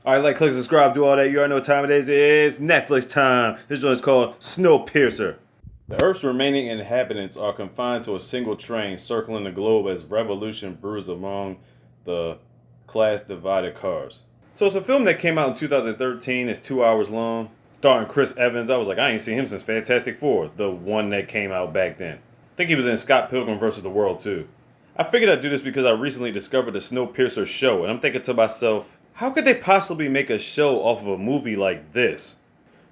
Alright, like, click, subscribe, do all that. You already know what time it is. It's Netflix time. This joint is called Snowpiercer. The Earth's remaining inhabitants are confined to a single train circling the globe as revolution brews among the class-divided cars. So it's a film that came out in 2013. It's 2 hours long. Starring Chris Evans. I was like, I ain't seen him since Fantastic Four, the one that came out back then. I think he was in Scott Pilgrim vs. the World too. I figured I'd do this because I recently discovered the Snowpiercer show, and I'm thinking to myself, how could they possibly make a show off of a movie like this?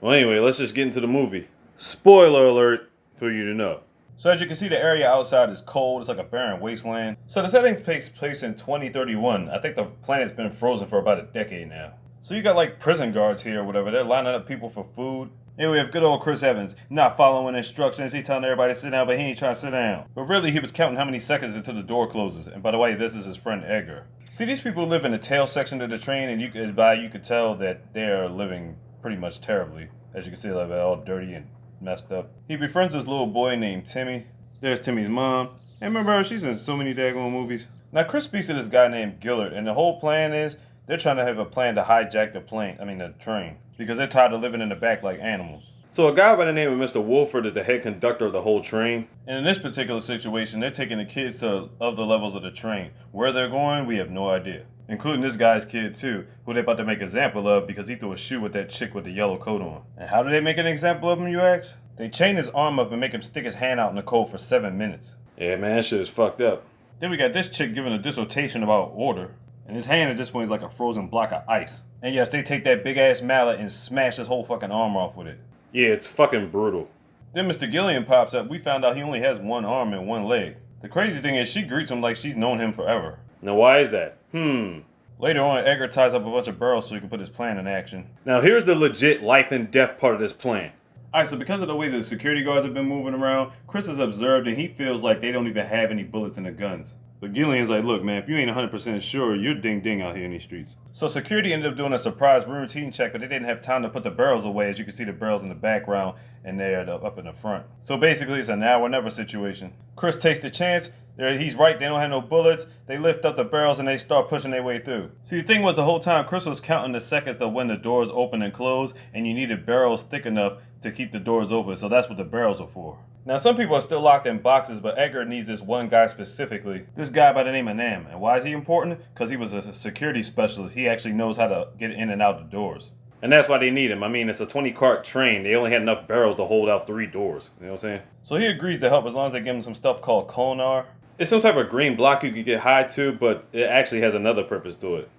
Well, anyway, let's just get into the movie. Spoiler alert for you to know. So as you can see, the area outside is cold. It's like a barren wasteland. So the setting takes place in 2031. I think the planet's been frozen for about a decade now. So you got like prison guards here or whatever. They're lining up people for food. Here we have good old Chris Evans, not following instructions. He's telling everybody to sit down, but he ain't trying to sit down. But really, he was counting how many seconds until the door closes. And by the way, this is his friend Edgar. See, these people live in the tail section of the train, and you could tell that they are living pretty much terribly. As you can see, they're all dirty and messed up. He befriends this little boy named Timmy. There's Timmy's mom. And remember her, she's in so many daggone movies. Now, Chris speaks to this guy named Gillard, and the whole plan is they're trying to have a plan to hijack the train. Because they're tired of living in the back like animals. So a guy by the name of Mr. Wolford is the head conductor of the whole train. And in this particular situation, they're taking the kids to other levels of the train. Where they're going, we have no idea. Including this guy's kid too, who they're about to make an example of because he threw a shoe with that chick with the yellow coat on. And how do they make an example of him, you ask? They chain his arm up and make him stick his hand out in the cold for 7 minutes. Yeah, man, that shit is fucked up. Then we got this chick giving a dissertation about order. And his hand at this point is like a frozen block of ice. And yes, they take that big ass mallet and smash his whole fucking arm off with it. Yeah, it's fucking brutal. Then Mr. Gillian pops up. We found out he only has one arm and one leg. The crazy thing is she greets him like she's known him forever. Now why is that? Later on, Edgar ties up a bunch of barrels so he can put his plan in action. Now here's the legit life and death part of this plan. Alright, so because of the way the security guards have been moving around, Chris has observed and he feels like they don't even have any bullets in the guns. But Gillian's like, look, man, if you ain't 100% sure, you're ding-ding out here in these streets. So security ended up doing a surprise routine check, but they didn't have time to put the barrels away. As you can see, the barrels in the background and they're up in the front. So basically, it's a now or never situation. Chris takes the chance. He's right, they don't have no bullets. They lift up the barrels and they start pushing their way through. See, the thing was the whole time, Chris was counting the seconds of when the doors open and close, and you needed barrels thick enough to keep the doors open. So that's what the barrels are for. Now, some people are still locked in boxes, but Edgar needs this one guy specifically. This guy by the name of Nam. And why is he important? Because he was a security specialist. He actually knows how to get in and out the doors. And that's why they need him. I mean, it's a 20-cart train. They only had enough barrels to hold out 3 doors. You know what I'm saying? So he agrees to help as long as they give him some stuff called Konar. It's some type of green block you can get high to, but it actually has another purpose to it.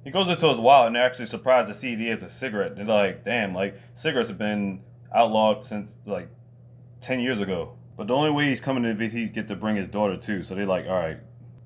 He goes into his wallet and they're actually surprised to see he has a cigarette. They're like, damn, like, cigarettes have been outlawed since, like, 10 years ago. But the only way he's coming in is he get to bring his daughter too. So they're like, all right.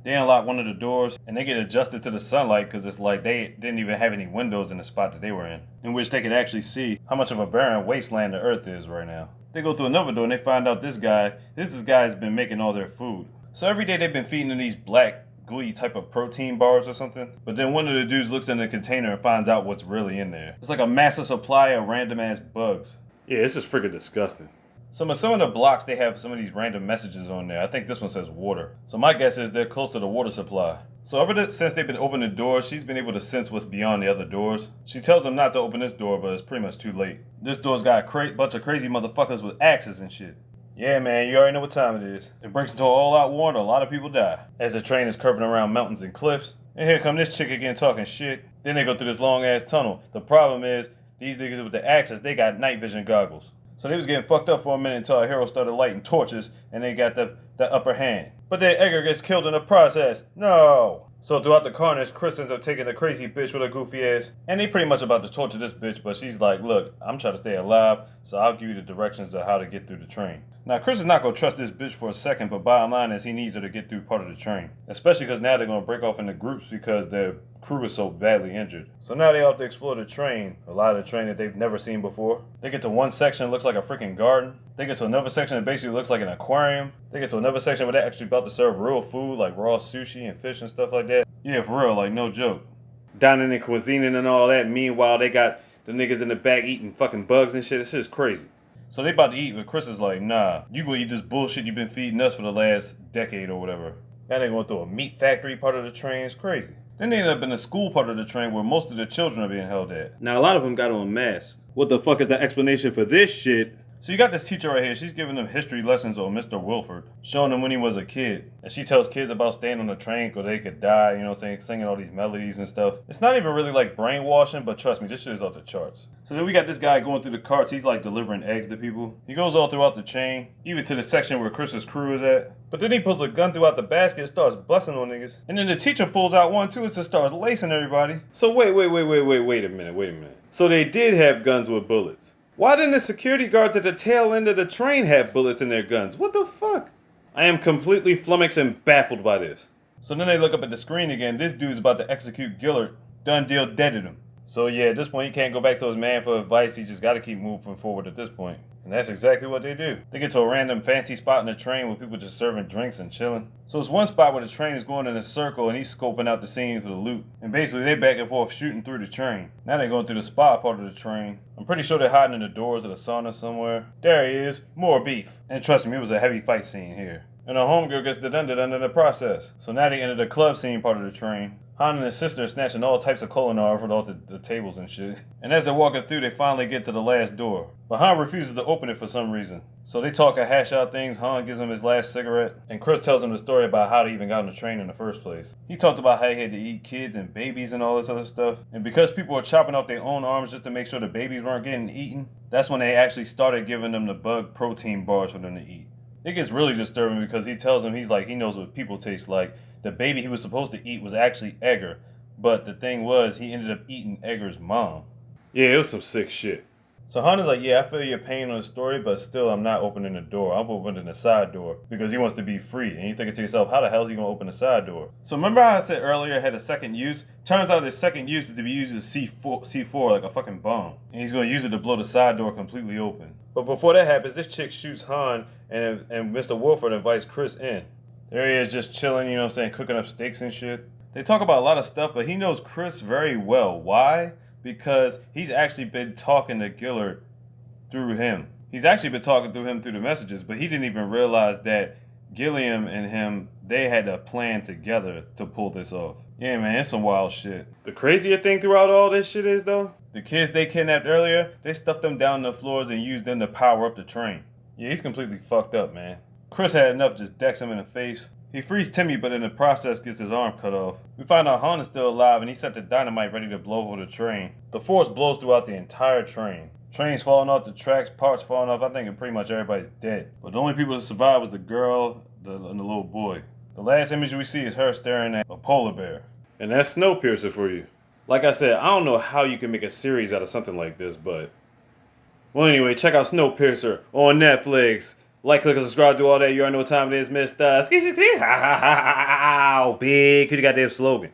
They unlock one of the doors and they get adjusted to the sunlight because it's like they didn't even have any windows in the spot that they were in which they could actually see how much of a barren wasteland the earth is right now. They go through another door and they find out this guy's been making all their food. So every day they've been feeding them these black gooey type of protein bars or something. But then one of the dudes looks in the container and finds out what's really in there. It's like a massive supply of random ass bugs. Yeah, this is freaking disgusting. Some of the blocks, they have some of these random messages on there. I think this one says water. So my guess is they're close to the water supply. So since they've been opening the doors, she's been able to sense what's beyond the other doors. She tells them not to open this door, but it's pretty much too late. This door's got a bunch of crazy motherfuckers with axes and shit. Yeah, man, you already know what time it is. It breaks into an all-out war and a lot of people die. As the train is curving around mountains and cliffs. And here come this chick again talking shit. Then they go through this long-ass tunnel. The problem is, these niggas with the axes, they got night vision goggles. So they was getting fucked up for a minute until our hero started lighting torches and they got the upper hand. But then Edgar gets killed in the process. No! So throughout the carnage, Chris ends up taking a crazy bitch with a goofy ass. And they pretty much about to torture this bitch, but she's like, look, I'm trying to stay alive, so I'll give you the directions to how to get through the train. Now, Chris is not going to trust this bitch for a second, but bottom line is he needs her to get through part of the train. Especially because now they're going to break off into groups because their crew is so badly injured. So now they have to explore the train, a lot of the train that they've never seen before. They get to one section that looks like a freaking garden. They get to another section that basically looks like an aquarium. They get to another section where they're actually about to serve real food, like raw sushi and fish and stuff like that. Yeah, for real, like no joke. Down in the cuisine and all that, meanwhile they got the niggas in the back eating fucking bugs and shit. This shit's crazy. So they about to eat, but Chris is like, nah, you gonna eat this bullshit you've been feeding us for the last decade or whatever. Now they going through a meat factory part of the train. It's crazy. Then they ended up in the school part of the train where most of the children are being held at. Now, a lot of them got on masks. What the fuck is the explanation for this shit? So you got this teacher right here, she's giving them history lessons on Mr. Wilford, showing them when he was a kid. And she tells kids about staying on the train because they could die, you know what I'm saying, singing all these melodies and stuff. It's not even really like brainwashing, but trust me, this shit is off the charts. So then we got this guy going through the carts, he's like delivering eggs to people. He goes all throughout the chain, even to the section where Chris's crew is at. But then he pulls a gun throughout the basket and starts busting on niggas. And then the teacher pulls out one too and just starts lacing everybody. So wait a minute. So they did have guns with bullets. Why didn't the security guards at the tail end of the train have bullets in their guns? What the fuck? I am completely flummoxed and baffled by this. So then they look up at the screen again. This dude's about to execute Gillard. Done deal, deaded him. So yeah, at this point he can't go back to his man for advice. He just got to keep moving forward at this point. And that's exactly what they do. They get to a random fancy spot in the train where people just serving drinks and chilling. So it's one spot where the train is going in a circle and he's scoping out the scene for the loot. And basically they back and forth shooting through the train. Now they're going through the spa part of the train. I'm pretty sure they're hiding in the doors of the sauna somewhere. There he is, more beef. And trust me, it was a heavy fight scene here. And a homegirl gets done in the process. So now they enter the club scene part of the train. Han and his sister are snatching all types of culinary from all the tables and shit. And as they're walking through, they finally get to the last door. But Han refuses to open it for some reason. So they talk and hash out things. Han gives him his last cigarette. And Chris tells him the story about how they even got on the train in the first place. He talked about how he had to eat kids and babies and all this other stuff. And because people were chopping off their own arms just to make sure the babies weren't getting eaten, that's when they actually started giving them the bug protein bars for them to eat. It gets really disturbing because he tells him he knows what people taste like. The baby he was supposed to eat was actually Edgar. But the thing was, he ended up eating Edgar's mom. Yeah, it was some sick shit. So Han is like, yeah, I feel your pain on the story, but still I'm not opening the door. I'm opening the side door because he wants to be free. And you're thinking to yourself, how the hell is he going to open the side door? So remember how I said earlier it had a second use? Turns out this second use is to be used as C4 like a fucking bomb. And he's going to use it to blow the side door completely open. But before that happens, this chick shoots Han and Mr. Wolford invites Chris in. There he is just chilling, you know what I'm saying, cooking up steaks and shit. They talk about a lot of stuff, but he knows Chris very well. Why? Because he's actually been talking to Gillard through him. He's actually been talking through him through the messages, but he didn't even realize that Gilliam and him, they had a plan together to pull this off. Yeah, man, it's some wild shit. The crazier thing throughout all this shit is, though, the kids they kidnapped earlier, they stuffed them down the floors and used them to power up the train. Yeah, he's completely fucked up, man. Chris had enough just decks him in the face. He frees Timmy, but in the process gets his arm cut off. We find out Han is still alive and he set the dynamite ready to blow over the train. The force blows throughout the entire train. Trains falling off the tracks, parts falling off. I think pretty much everybody's dead. But the only people that survive was the girl and the little boy. The last image we see is her staring at a polar bear. And that's Snowpiercer for you. Like I said, I don't know how you can make a series out of something like this, but... Well, anyway, check out Snowpiercer on Netflix. Like, click, and subscribe, do all that. You already know what time it is, Mr. Ski. Big, could you goddamn slogan.